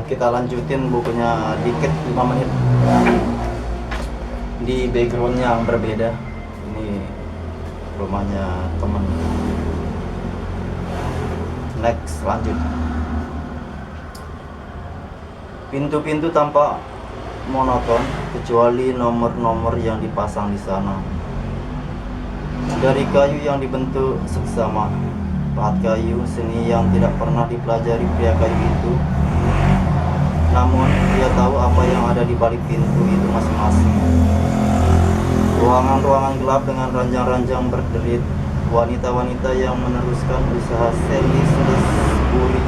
Kita lanjutin bukunya dikit 5 menit di background yang berbeda. Ini rumahnya temen. Next, lanjut. Pintu-pintu tampak monoton kecuali nomor-nomor yang dipasang di sana. Dari kayu yang dibentuk seksama, pahat kayu, seni yang tidak pernah dipelajari pria kayu itu. Namun dia tahu apa yang ada di balik pintu itu masing-masing. Ruangan-ruangan gelap dengan ranjang-ranjang berderit, wanita-wanita yang meneruskan usaha selis-selis buri,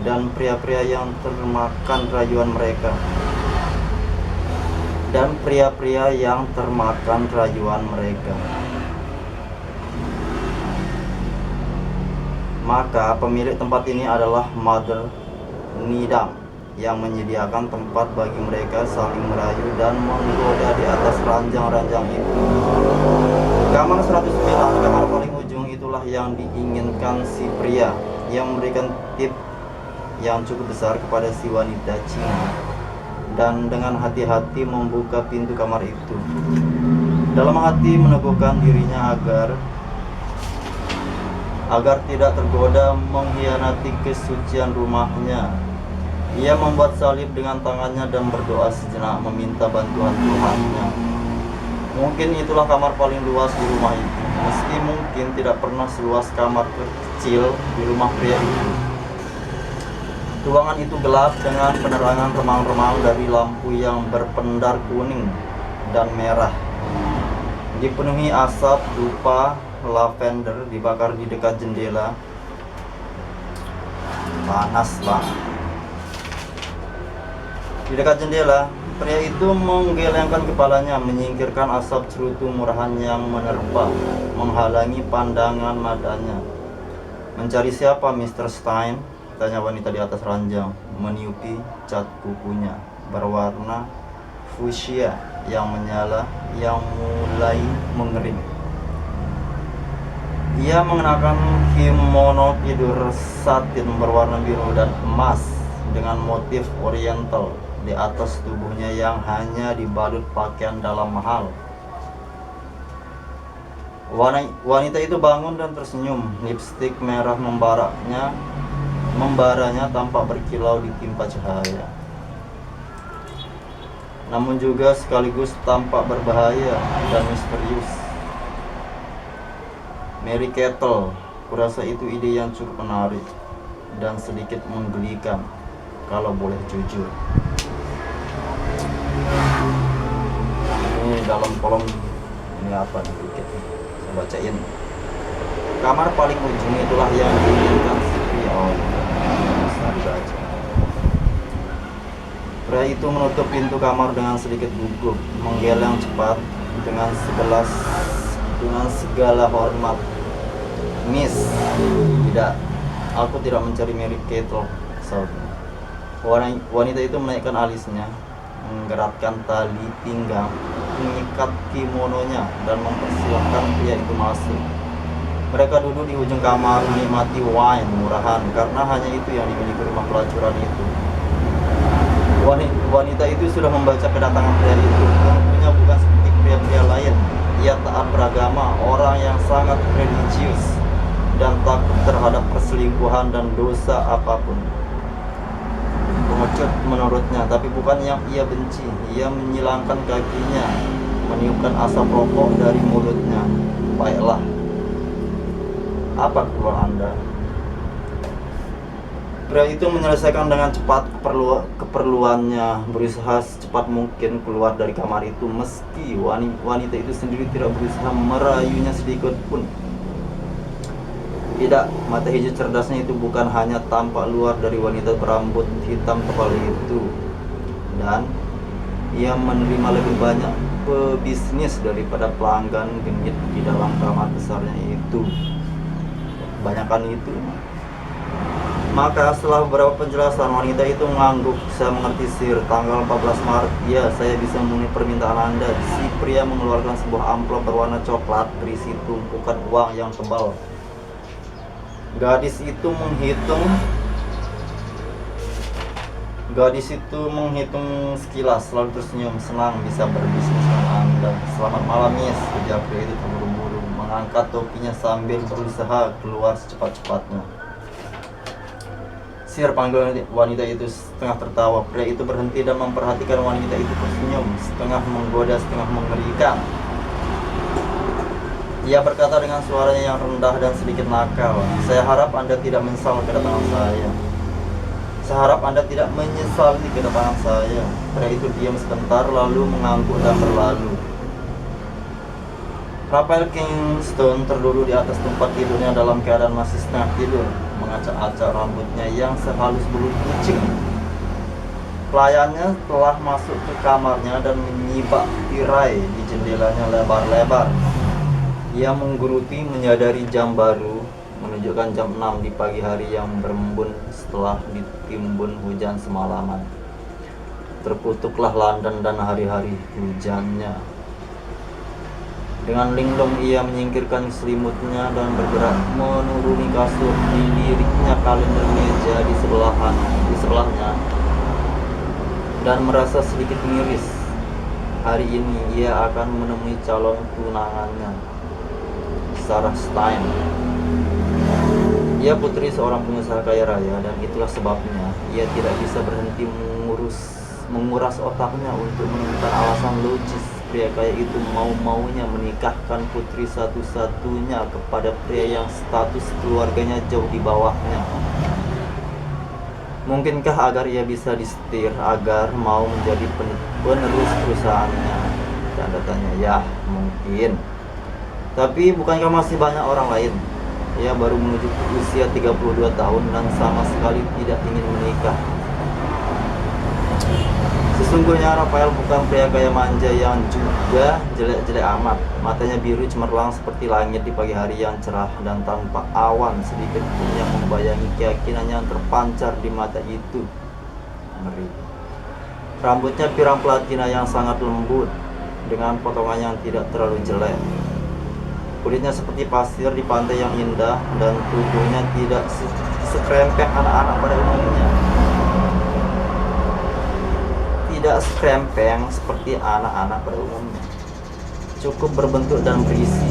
dan pria-pria yang termakan rayuan mereka. Maka pemilik tempat ini adalah Mother Nidam yang menyediakan tempat bagi mereka saling merayu dan menggoda di atas ranjang-ranjang itu. Kamar 109, kamar paling ujung, itulah yang diinginkan si pria yang memberikan tip yang cukup besar kepada si wanita Cina, dan dengan hati-hati membuka pintu kamar itu. Dalam hati meneguhkan dirinya agar tidak tergoda mengkhianati kesucian rumahnya. Ia membuat salib dengan tangannya dan berdoa sejenak meminta bantuan Tuhannya. Mungkin itulah kamar paling luas di rumah itu, meski mungkin tidak pernah seluas kamar kecil di rumah pria itu. Ruangan itu gelap dengan penerangan remang-remang dari lampu yang berpendar kuning dan merah. Dipenuhi asap dupa lavender dibakar di dekat jendela. Panas banget. Di dekat jendela, pria itu menggelengkan kepalanya, menyingkirkan asap cerutu murahan yang menerpa, menghalangi pandangan matanya. "Mencari siapa, Mr. Stein?" tanya wanita di atas ranjang, meniupi cat kukunya berwarna fuchsia yang menyala yang mulai mengering. Ia mengenakan kimono tidur satin berwarna biru dan emas dengan motif oriental di atas tubuhnya yang hanya dibalut pakaian dalam mahal. Wanita itu bangun dan tersenyum. Lipstik merah membaranya tampak berkilau ditimpa cahaya, namun juga sekaligus tampak berbahaya dan misterius. Mary Kettle, kurasa itu ide yang cukup menarik dan sedikit menggelikan kalau boleh jujur. Ini dalam kolom ini apa nih, dikit saya bacain. Kamar paling ujung itulah yang diinginkan si pria. Bisa dibaca. Pria itu menutup pintu kamar dengan sedikit gugup, menggeleng cepat dengan segala hormat. "Miss, tidak, aku tidak mencari Mary Kettle." Wanita itu menaikkan alisnya, menggerakkan tali pinggang, mengikat kimononya, dan mempersilahkan pria itu masuk. Mereka duduk di ujung kamar menikmati wine murahan, karena hanya itu yang dimiliki rumah pelacuran itu. Wanita itu sudah membaca kedatangan pria itu. Tentunya bukan seperti pria-pria lain. Ia taat beragama, orang yang sangat religius dan takut terhadap perselingkuhan dan dosa apapun. Pengecut menurutnya, tapi bukan yang ia benci. Ia menyilangkan kakinya, meniupkan asap rokok dari mulutnya. "Baiklah, apa keperluan Anda?" Pria itu menyelesaikan dengan cepat keperluannya, berusaha secepat mungkin keluar dari kamar itu, meski wanita itu sendiri tidak berusaha merayunya sedikit pun. Tidak, mata hijau cerdasnya itu bukan hanya tampak luar dari wanita berambut hitam tebal itu, dan ia menerima lebih banyak pebisnis daripada pelanggan genit di dalam kamar besarnya itu. Kebanyakan itu. Maka setelah beberapa penjelasan, wanita itu mengangguk. "Saya mengerti, Sir. Tanggal 14 Maret, ya, saya bisa memenuhi permintaan Anda." Si pria mengeluarkan sebuah amplop berwarna coklat berisi tumpukan uang yang tebal. Gadis itu menghitung Gadis itu menghitung sekilas, lalu tersenyum. Senang bisa berbisnis dengan Anda. Selamat malam, Miss. Ujar pria itu terburu-buru, mengangkat topinya sambil berusaha keluar secepat-cepatnya. Sir, panggil wanita itu setengah tertawa. Pria itu berhenti dan memperhatikan wanita itu tersenyum, setengah menggoda, setengah mengerikan. Ia berkata dengan suaranya yang rendah dan sedikit nakal, "Saya harap Anda tidak menyesal kedatangan saya. Saya harap Anda tidak menyesali kedatangan saya." Pria itu diam sebentar, lalu mengangguk dan berlalu. Raphael Kingston terduduk di atas tempat tidurnya dalam keadaan masih setengah tidur, mengacak-acak rambutnya yang sehalus bulu kucing. Pelayannya telah masuk ke kamarnya dan menyibak tirai di jendelanya lebar-lebar. Ia menggeruti menyadari jam baru menunjukkan jam 6 di pagi hari yang berembun setelah ditimbun hujan semalaman. Terkutuklah London dan hari-hari hujannya. Dengan linglung ia menyingkirkan selimutnya dan bergerak menuruni kasur. Diliriknya kalender meja di sebelahnya dan merasa sedikit miris. Hari ini ia akan menemui calon tunangannya, Sarah Stein. Ia putri seorang pengusaha kaya raya, dan itulah sebabnya ia tidak bisa berhenti menguras otaknya untuk menemukan alasan logis pria kaya itu mau-maunya menikahkan putri satu-satunya kepada pria yang status keluarganya jauh di bawahnya. Mungkinkah agar ia bisa disetir, agar mau menjadi penerus perusahaannya? Tanda tanya. Ya, mungkin. Tapi bukankah masih banyak orang lain? Ia baru menuju usia 32 tahun dan sama sekali tidak ingin menikah. Sesungguhnya Raphael bukan pria kaya manja yang juga jelek-jelek amat. Matanya biru cemerlang seperti langit di pagi hari yang cerah, dan tanpa awan sedikit pun yang membayangi keyakinan yang terpancar di mata itu. Ngeri. Rambutnya pirang platina yang sangat lembut, dengan potongan yang tidak terlalu jelek. Kulitnya seperti pasir di pantai yang indah, dan tubuhnya tidak sekrempeng anak-anak pada umumnya. Tidak sekrempeng seperti anak-anak pada umumnya. Cukup berbentuk dan berisi.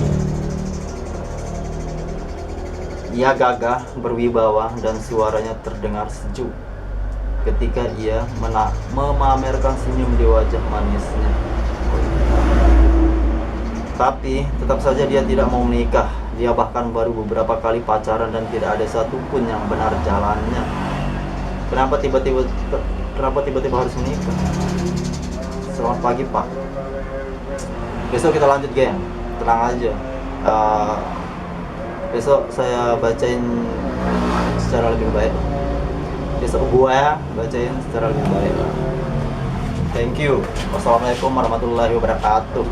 Ia gagah, berwibawa, dan suaranya terdengar sejuk ketika ia memamerkan senyum di wajah manisnya. Tapi tetap saja dia tidak mau menikah. Dia bahkan baru beberapa kali pacaran dan tidak ada satupun yang benar jalannya. Kenapa tiba-tiba harus menikah? Selamat pagi, Pak. Besok kita lanjut, geng. Tenang aja. Besok saya bacain secara lebih baik. Besok gua bacain secara lebih baik. Thank you. Wassalamualaikum warahmatullahi wabarakatuh.